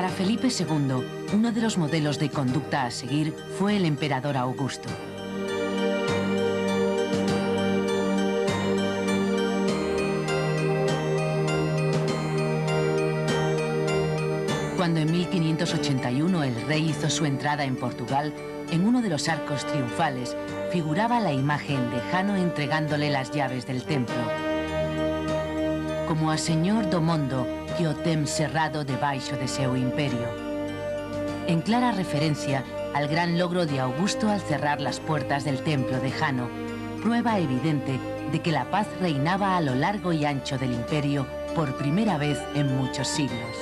Para Felipe II, uno de los modelos de conducta a seguir fue el emperador Augusto. Cuando en 1581 el rey hizo su entrada en Portugal, en uno de los arcos triunfales figuraba la imagen de Jano entregándole las llaves del templo. Como a Señor do Mundo que o tem cerrado debaixo de seu imperio. En clara referencia al gran logro de Augusto al cerrar las puertas del templo de Jano, prueba evidente de que la paz reinaba a lo largo y ancho del imperio por primera vez en muchos siglos.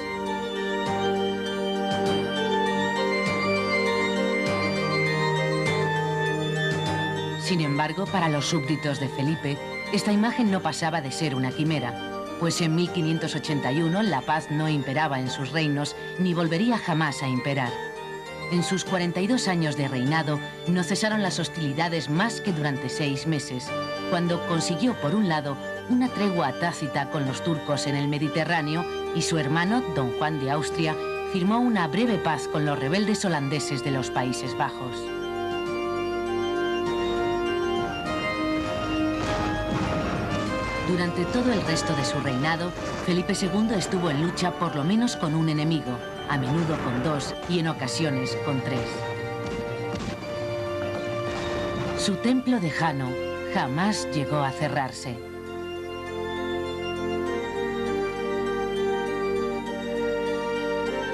Sin embargo, para los súbditos de Felipe, esta imagen no pasaba de ser una quimera, pues en 1581 la paz no imperaba en sus reinos ni volvería jamás a imperar. En sus 42 años de reinado no cesaron las hostilidades más que durante 6 meses, cuando consiguió, por un lado, una tregua tácita con los turcos en el Mediterráneo y su hermano, don Juan de Austria, firmó una breve paz con los rebeldes holandeses de los Países Bajos. Durante todo el resto de su reinado, Felipe II estuvo en lucha por lo menos con un enemigo, a menudo con 2 y en ocasiones con 3. Su templo de Jano jamás llegó a cerrarse.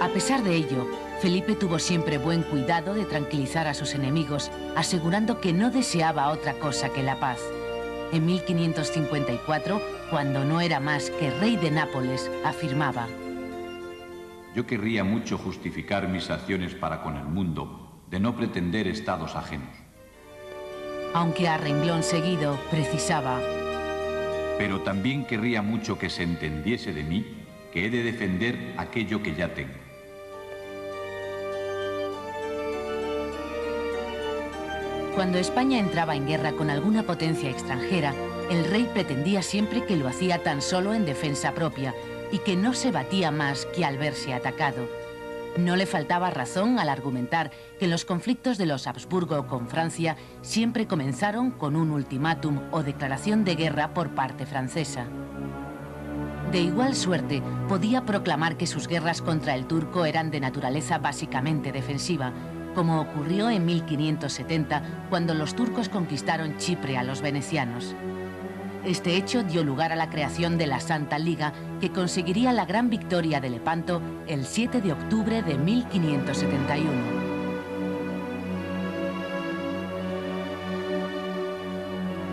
A pesar de ello, Felipe tuvo siempre buen cuidado de tranquilizar a sus enemigos, asegurando que no deseaba otra cosa que la paz. En 1554, cuando no era más que rey de Nápoles, afirmaba: yo querría mucho justificar mis acciones para con el mundo, de no pretender estados ajenos. Aunque a renglón seguido precisaba: pero también querría mucho que se entendiese de mí que he de defender aquello que ya tengo. Cuando España entraba en guerra con alguna potencia extranjera, el rey pretendía siempre que lo hacía tan solo en defensa propia y que no se batía más que al verse atacado. No le faltaba razón al argumentar que los conflictos de los Habsburgo con Francia siempre comenzaron con un ultimátum o declaración de guerra por parte francesa. De igual suerte, podía proclamar que sus guerras contra el turco eran de naturaleza básicamente defensiva, como ocurrió en 1570, cuando los turcos conquistaron Chipre a los venecianos. Este hecho dio lugar a la creación de la Santa Liga, que conseguiría la gran victoria de Lepanto el 7 de octubre de 1571.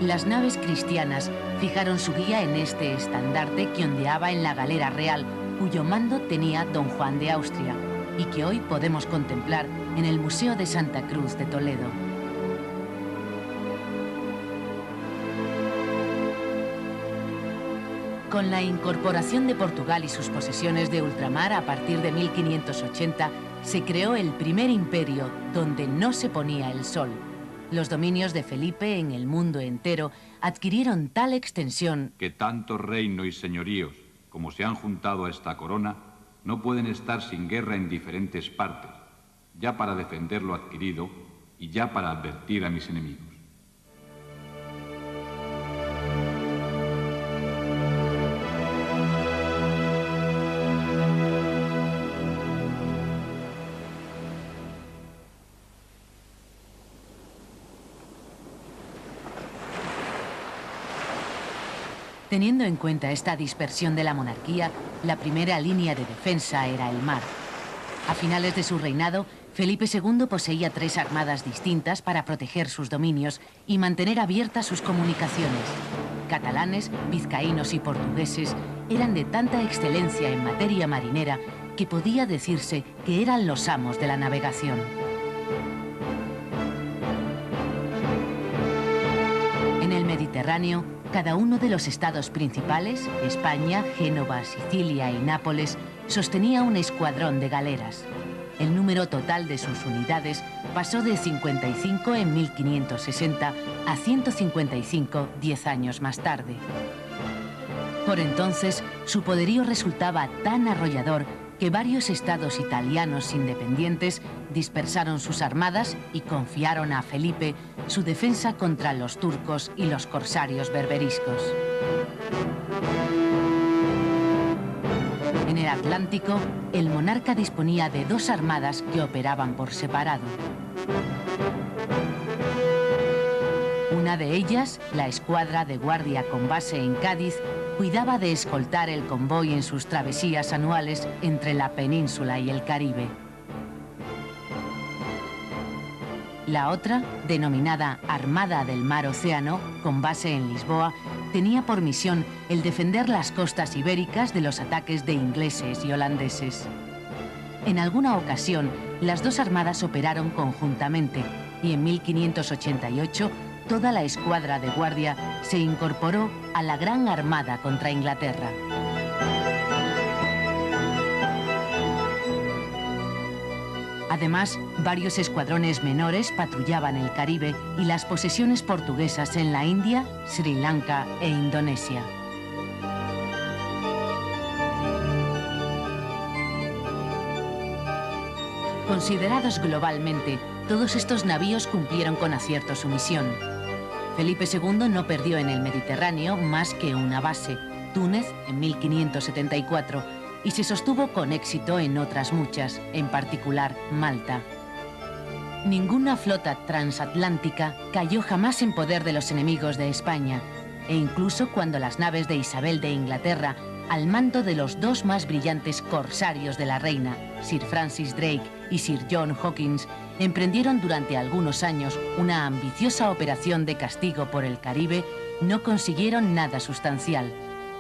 Las naves cristianas fijaron su guía en este estandarte que ondeaba en la galera real, cuyo mando tenía don Juan de Austria, y que hoy podemos contemplar en el Museo de Santa Cruz de Toledo. Con la incorporación de Portugal y sus posesiones de ultramar a partir de 1580, se creó el primer imperio donde no se ponía el sol. Los dominios de Felipe en el mundo entero adquirieron tal extensión que tanto reino y señoríos como se han juntado a esta corona no pueden estar sin guerra en diferentes partes, ya para defender lo adquirido y ya para advertir a mis enemigos. Teniendo en cuenta esta dispersión de la monarquía, la primera línea de defensa era el mar. A finales de su reinado, Felipe II poseía 3 armadas distintas para proteger sus dominios y mantener abiertas sus comunicaciones. Catalanes, vizcaínos y portugueses eran de tanta excelencia en materia marinera que podía decirse que eran los amos de la navegación. En el Mediterráneo, cada uno de los estados principales, España, Génova, Sicilia y Nápoles, sostenía un escuadrón de galeras. El número total de sus unidades pasó de 55 en 1560 a 155 10 años más tarde. Por entonces, su poderío resultaba tan arrollador que varios estados italianos independientes dispersaron sus armadas y confiaron a Felipe su defensa contra los turcos y los corsarios berberiscos. En el Atlántico, el monarca disponía de dos armadas que operaban por separado. Una de ellas, la escuadra de guardia con base en Cádiz, cuidaba de escoltar el convoy en sus travesías anuales entre la península y el Caribe. La otra, denominada Armada del Mar Océano, con base en Lisboa, tenía por misión el defender las costas ibéricas de los ataques de ingleses y holandeses. En alguna ocasión, las dos armadas operaron conjuntamente y en 1588 toda la escuadra de guardia se incorporó a la Gran Armada contra Inglaterra. Además, varios escuadrones menores patrullaban el Caribe y las posesiones portuguesas en la India, Sri Lanka e Indonesia. Considerados globalmente, todos estos navíos cumplieron con acierto su misión. Felipe II no perdió en el Mediterráneo más que una base, Túnez, en 1574, y se sostuvo con éxito en otras muchas, en particular Malta. Ninguna flota transatlántica cayó jamás en poder de los enemigos de España, e incluso cuando las naves de Isabel de Inglaterra, al mando de los dos más brillantes corsarios de la reina, Sir Francis Drake y Sir John Hawkins, emprendieron durante algunos años una ambiciosa operación de castigo por el Caribe, no consiguieron nada sustancial.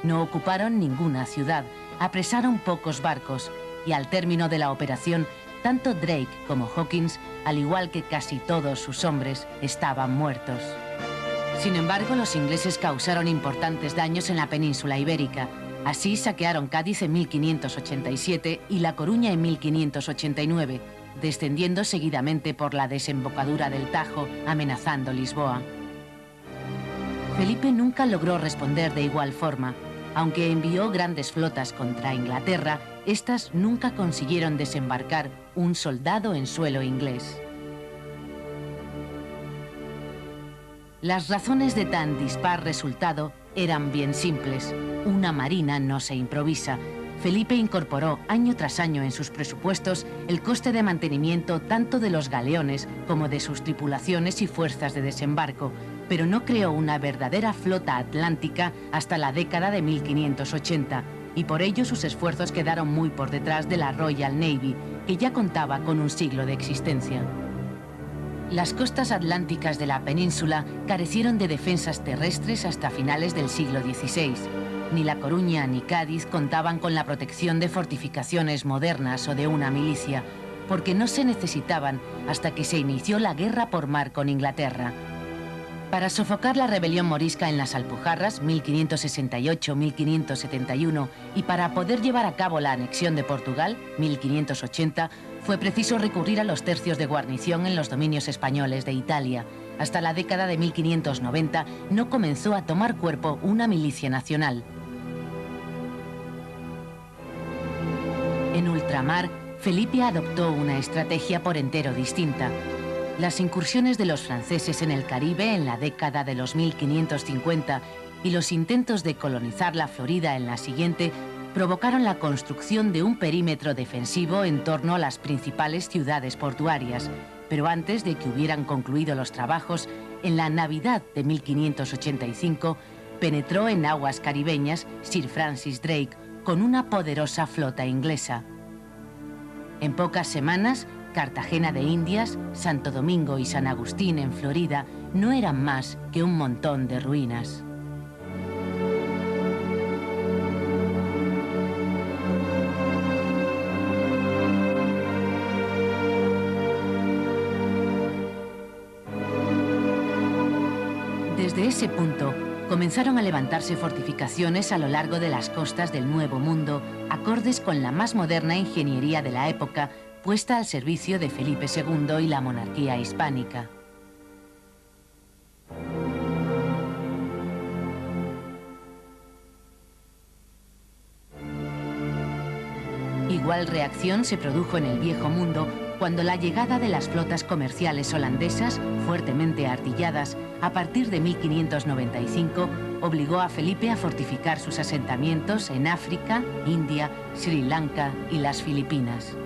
No ocuparon ninguna ciudad, apresaron pocos barcos y al término de la operación, tanto Drake como Hawkins, al igual que casi todos sus hombres, estaban muertos. Sin embargo, los ingleses causaron importantes daños en la península ibérica. Así saquearon Cádiz en 1587 y La Coruña en 1589, descendiendo seguidamente por la desembocadura del Tajo, amenazando Lisboa. Felipe nunca logró responder de igual forma. Aunque envió grandes flotas contra Inglaterra, estas nunca consiguieron desembarcar un soldado en suelo inglés. Las razones de tan dispar resultado eran bien simples. Una marina no se improvisa. Felipe incorporó año tras año en sus presupuestos el coste de mantenimiento tanto de los galeones como de sus tripulaciones y fuerzas de desembarco, pero no creó una verdadera flota atlántica hasta la década de 1580, y por ello sus esfuerzos quedaron muy por detrás de la Royal Navy, que ya contaba con un siglo de existencia. Las costas atlánticas de la península carecieron de defensas terrestres hasta finales del siglo XVI. Ni La Coruña ni Cádiz contaban con la protección de fortificaciones modernas o de una milicia, porque no se necesitaban hasta que se inició la guerra por mar con Inglaterra. Para sofocar la rebelión morisca en las Alpujarras, 1568-1571, y para poder llevar a cabo la anexión de Portugal, 1580, fue preciso recurrir a los tercios de guarnición en los dominios españoles de Italia. Hasta la década de 1590 no comenzó a tomar cuerpo una milicia nacional. En ultramar, Felipe adoptó una estrategia por entero distinta. Las incursiones de los franceses en el Caribe en la década de los 1550 y los intentos de colonizar la Florida en la siguiente provocaron la construcción de un perímetro defensivo en torno a las principales ciudades portuarias. Pero antes de que hubieran concluido los trabajos, en la Navidad de 1585 penetró en aguas caribeñas Sir Francis Drake con una poderosa flota inglesa. En pocas semanas, Cartagena de Indias, Santo Domingo y San Agustín en Florida no eran más que un montón de ruinas. Desde ese punto, comenzaron a levantarse fortificaciones a lo largo de las costas del Nuevo Mundo, acordes con la más moderna ingeniería de la época, puesta al servicio de Felipe II y la monarquía hispánica. Igual principal reacción se produjo en el Viejo Mundo cuando la llegada de las flotas comerciales holandesas, fuertemente artilladas, a partir de 1595, obligó a Felipe a fortificar sus asentamientos en África, India, Sri Lanka y las Filipinas.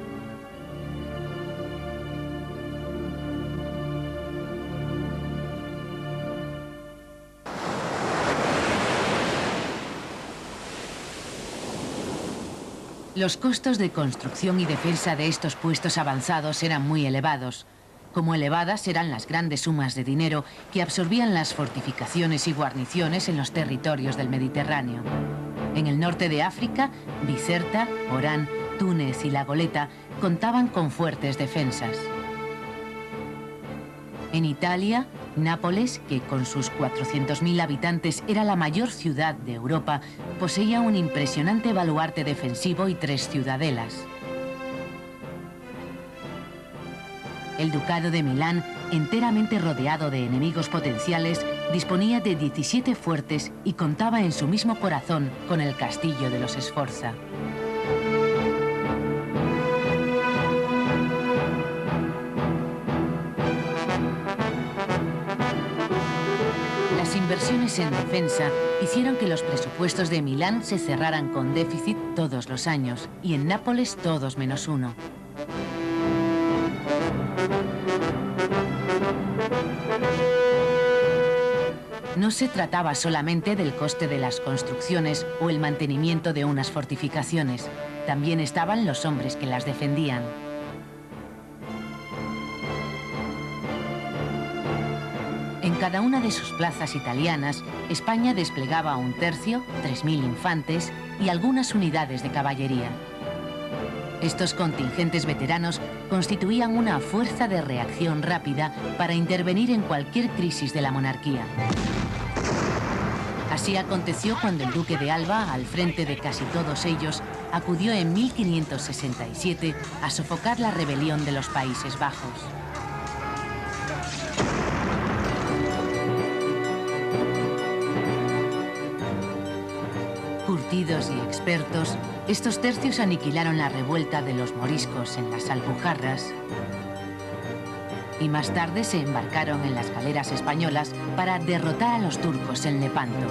Los costos de construcción y defensa de estos puestos avanzados eran muy elevados. Como elevadas eran las grandes sumas de dinero que absorbían las fortificaciones y guarniciones en los territorios del Mediterráneo. En el norte de África, Bizerta, Orán, Túnez y La Goleta contaban con fuertes defensas. En Italia, Nápoles, que con sus 400.000 habitantes era la mayor ciudad de Europa, poseía un impresionante baluarte defensivo y 3 ciudadelas. El Ducado de Milán, enteramente rodeado de enemigos potenciales, disponía de 17 fuertes y contaba en su mismo corazón con el castillo de los Sforza. Las inversiones en defensa hicieron que los presupuestos de Milán se cerraran con déficit todos los años y en Nápoles todos menos uno. No se trataba solamente del coste de las construcciones o el mantenimiento de unas fortificaciones, también estaban los hombres que las defendían. En cada una de sus plazas italianas, España desplegaba un tercio, 3.000 infantes y algunas unidades de caballería. Estos contingentes veteranos constituían una fuerza de reacción rápida para intervenir en cualquier crisis de la monarquía. Así aconteció cuando el duque de Alba, al frente de casi todos ellos, acudió en 1567 a sofocar la rebelión de los Países Bajos. Curtidos y expertos, estos tercios aniquilaron la revuelta de los moriscos en las Alpujarras y más tarde se embarcaron en las galeras españolas para derrotar a los turcos en Lepanto.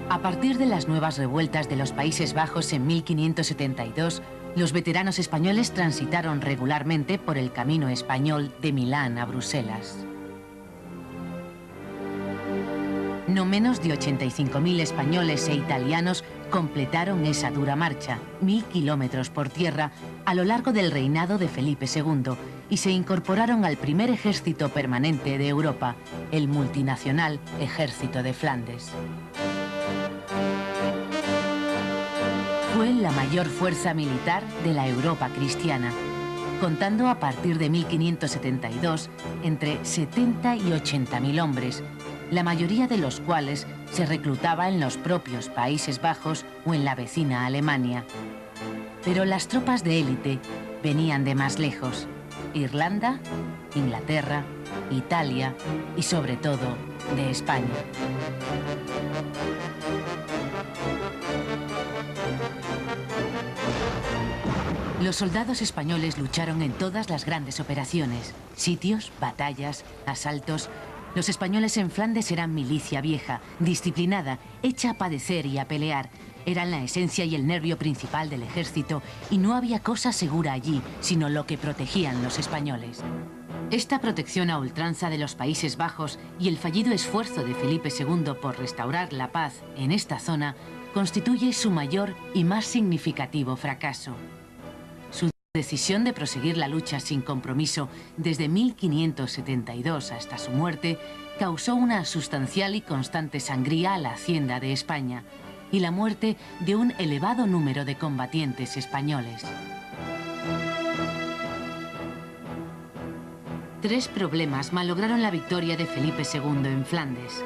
A partir de las nuevas revueltas de los Países Bajos en 1572, los veteranos españoles transitaron regularmente por el camino español de Milán a Bruselas. No menos de 85.000 españoles e italianos completaron esa dura marcha, 1.000 kilómetros por tierra, a lo largo del reinado de Felipe II y se incorporaron al primer ejército permanente de Europa, el multinacional Ejército de Flandes. Fue la mayor fuerza militar de la Europa cristiana, contando a partir de 1572 entre 70 y 80.000 hombres, la mayoría de los cuales se reclutaba en los propios Países Bajos o en la vecina Alemania. Pero las tropas de élite venían de más lejos: Irlanda, Inglaterra, Italia y sobre todo de España. Los soldados españoles lucharon en todas las grandes operaciones: sitios, batallas, asaltos. Los españoles en Flandes eran milicia vieja, disciplinada, hecha a padecer y a pelear. Eran la esencia y el nervio principal del ejército y no había cosa segura allí, sino lo que protegían los españoles. Esta protección a ultranza de los Países Bajos y el fallido esfuerzo de Felipe II por restaurar la paz en esta zona constituye su mayor y más significativo fracaso. Su decisión de proseguir la lucha sin compromiso desde 1572 hasta su muerte causó una sustancial y constante sangría a la hacienda de España y la muerte de un elevado número de combatientes españoles. 3 problemas malograron la victoria de Felipe II en Flandes: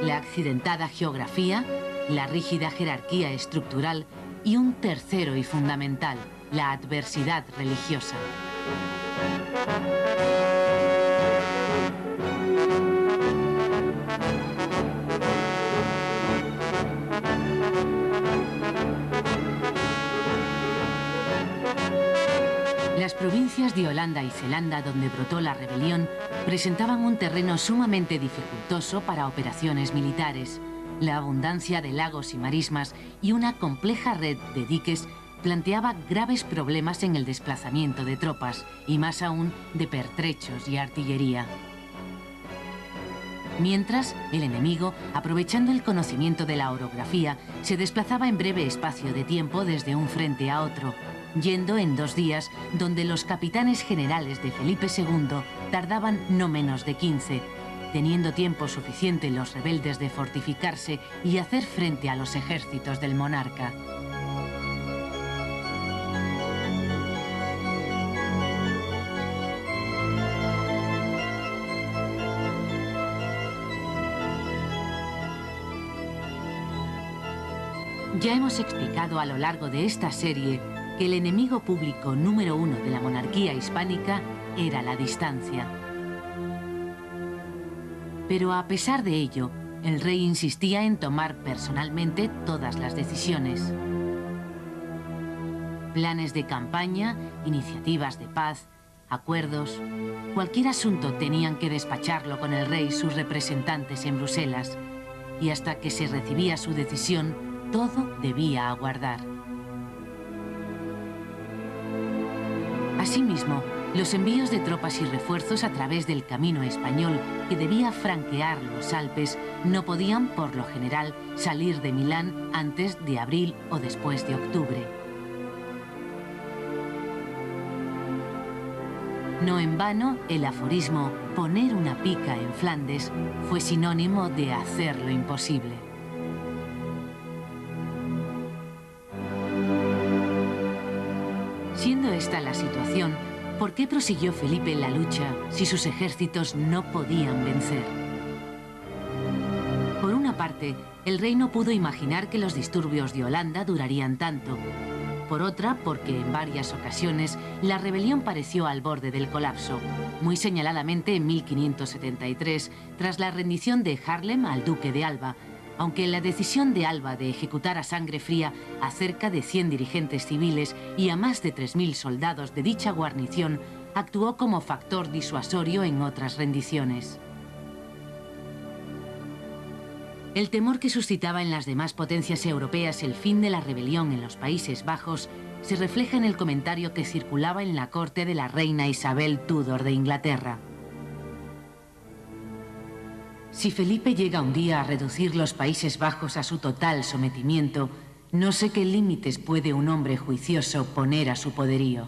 la accidentada geografía, la rígida jerarquía estructural y un tercero y fundamental: la adversidad religiosa. Las provincias de Holanda y Zelanda, donde brotó la rebelión, presentaban un terreno sumamente dificultoso para operaciones militares. La abundancia de lagos y marismas y una compleja red de diques planteaba graves problemas en el desplazamiento de tropas y más aún de pertrechos y artillería. Mientras, el enemigo, aprovechando el conocimiento de la orografía, se desplazaba en breve espacio de tiempo desde un frente a otro, yendo en 2 días donde los capitanes generales de Felipe II tardaban no menos de 15, teniendo tiempo suficiente los rebeldes de fortificarse y hacer frente a los ejércitos del monarca. Ya hemos explicado a lo largo de esta serie que el enemigo público número 1 de la monarquía hispánica era la distancia. Pero a pesar de ello, el rey insistía en tomar personalmente todas las decisiones. Planes de campaña, iniciativas de paz, acuerdos, cualquier asunto tenían que despacharlo con el rey sus representantes en Bruselas, y hasta que se recibía su decisión, todo debía aguardar. Asimismo, los envíos de tropas y refuerzos a través del camino español que debía franquear los Alpes no podían, por lo general, salir de Milán antes de abril o después de octubre. No en vano, el aforismo «poner una pica en Flandes» fue sinónimo de hacer lo imposible. Siendo esta la situación, ¿por qué prosiguió Felipe la lucha si sus ejércitos no podían vencer? Por una parte, el rey no pudo imaginar que los disturbios de Holanda durarían tanto. Por otra, porque en varias ocasiones la rebelión pareció al borde del colapso, muy señaladamente en 1573, tras la rendición de Haarlem al duque de Alba, aunque la decisión de Alba de ejecutar a sangre fría a cerca de 100 dirigentes civiles y a más de 3000 soldados de dicha guarnición actuó como factor disuasorio en otras rendiciones. El temor que suscitaba en las demás potencias europeas el fin de la rebelión en los Países Bajos se refleja en el comentario que circulaba en la corte de la reina Isabel Tudor de Inglaterra. Si Felipe llega un día a reducir los Países Bajos a su total sometimiento, no sé qué límites puede un hombre juicioso poner a su poderío.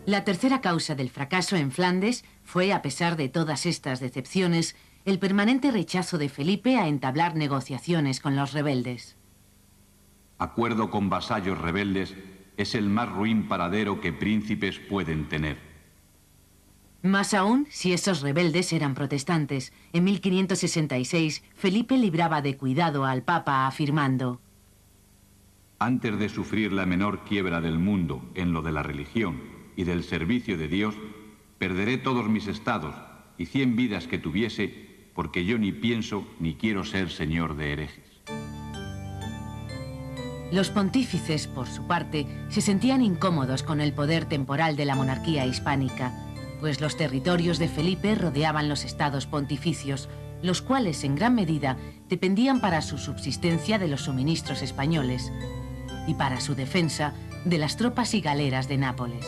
La tercera causa del fracaso en Flandes fue, a pesar de todas estas decepciones, el permanente rechazo de Felipe a entablar negociaciones con los rebeldes. Acuerdo con vasallos rebeldes es el más ruin paradero que príncipes pueden tener. Más aún si esos rebeldes eran protestantes. En 1566, Felipe libraba de cuidado al Papa afirmando: antes de sufrir la menor quiebra del mundo en lo de la religión y del servicio de Dios, perderé todos mis estados y 100 vidas que tuviese, porque yo ni pienso ni quiero ser señor de herejes. Los pontífices, por su parte, se sentían incómodos con el poder temporal de la monarquía hispánica, pues los territorios de Felipe rodeaban los estados pontificios, los cuales en gran medida dependían para su subsistencia de los suministros españoles y para su defensa de las tropas y galeras de Nápoles.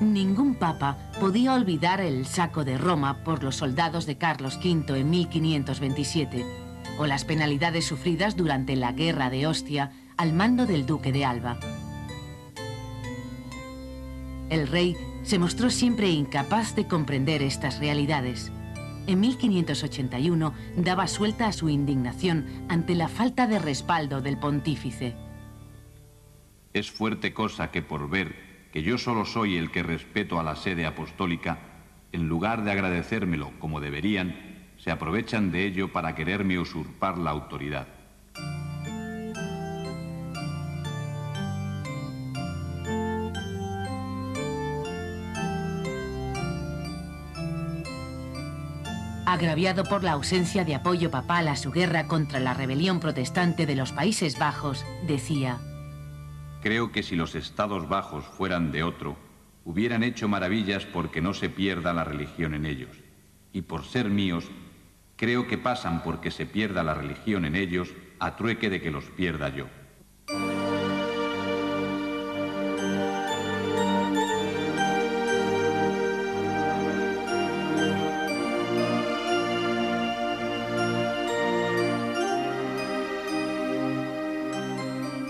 Ningún papa podía olvidar el saco de Roma por los soldados de Carlos V en 1527 o las penalidades sufridas durante la Guerra de Ostia al mando del duque de Alba. El rey se mostró siempre incapaz de comprender estas realidades. En 1581 daba suelta a su indignación ante la falta de respaldo del pontífice. Es fuerte cosa que por ver que yo solo soy el que respeto a la sede apostólica, en lugar de agradecérmelo como deberían, se aprovechan de ello para quererme usurpar la autoridad. Agraviado por la ausencia de apoyo papal a su guerra contra la rebelión protestante de los Países Bajos, decía: creo que si los Estados Bajos fueran de otro, hubieran hecho maravillas porque no se pierda la religión en ellos. Y por ser míos, creo que pasan porque se pierda la religión en ellos a trueque de que los pierda yo.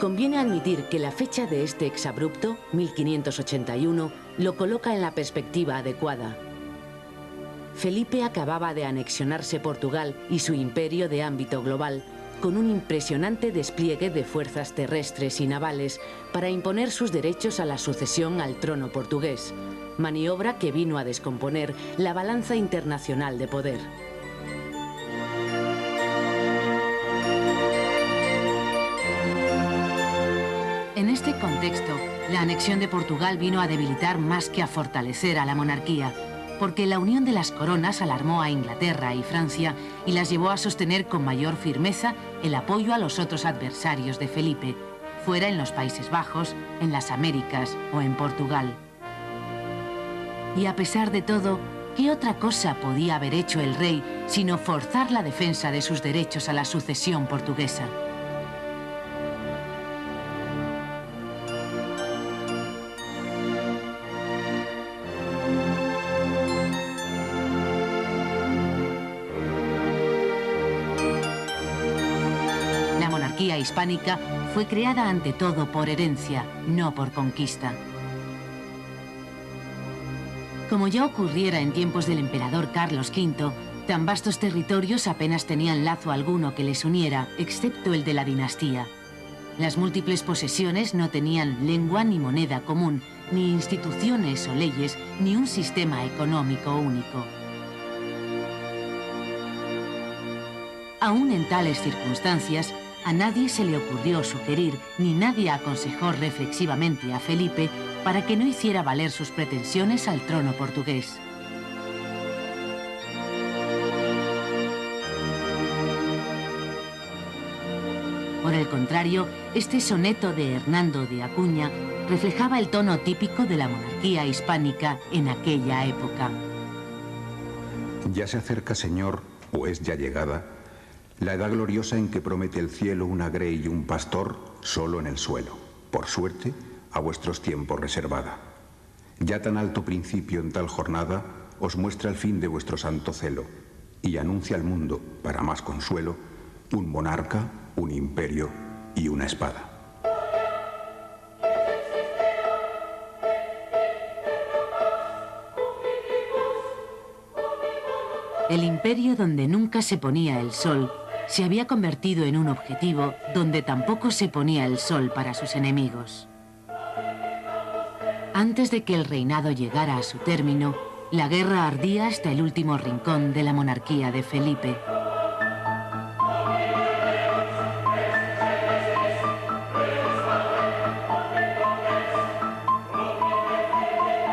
Conviene admitir que la fecha de este exabrupto, 1581, lo coloca en la perspectiva adecuada. Felipe acababa de anexionarse Portugal y su imperio de ámbito global, con un impresionante despliegue de fuerzas terrestres y navales para imponer sus derechos a la sucesión al trono portugués, maniobra que vino a descomponer la balanza internacional de poder. En este contexto, la anexión de Portugal vino a debilitar más que a fortalecer a la monarquía, porque la unión de las coronas alarmó a Inglaterra y Francia y las llevó a sostener con mayor firmeza el apoyo a los otros adversarios de Felipe, fuera en los Países Bajos, en las Américas o en Portugal. Y a pesar de todo, ¿qué otra cosa podía haber hecho el rey sino forzar la defensa de sus derechos a la sucesión portuguesa? La monarquía hispánica fue creada ante todo por herencia, no por conquista. Como ya ocurriera en tiempos del emperador Carlos V, tan vastos territorios apenas tenían lazo alguno que les uniera, excepto el de la dinastía. Las múltiples posesiones no tenían lengua ni moneda común, ni instituciones o leyes, ni un sistema económico único. Aún en tales circunstancias, a nadie se le ocurrió sugerir, ni nadie aconsejó reflexivamente a Felipe para que no hiciera valer sus pretensiones al trono portugués. Por el contrario, este soneto de Hernando de Acuña reflejaba el tono típico de la monarquía hispánica en aquella época. Ya se acerca, Señor, o es ya llegada, la edad gloriosa en que promete el cielo una grey y un pastor solo en el suelo, por suerte, a vuestros tiempos reservada. Ya tan alto principio en tal jornada os muestra el fin de vuestro santo celo y anuncia al mundo, para más consuelo, un monarca, un imperio y una espada. El imperio donde nunca se ponía el sol se había convertido en un objetivo donde tampoco se ponía el sol para sus enemigos. Antes de que el reinado llegara a su término, la guerra ardía hasta el último rincón de la monarquía de Felipe.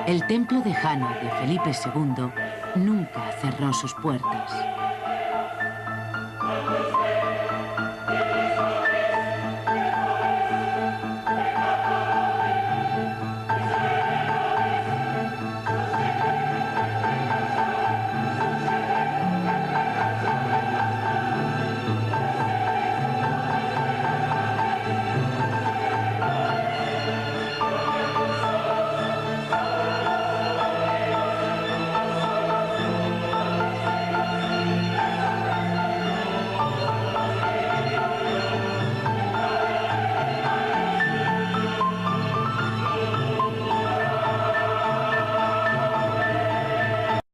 El templo de Jano de Felipe II nunca cerró sus puertas.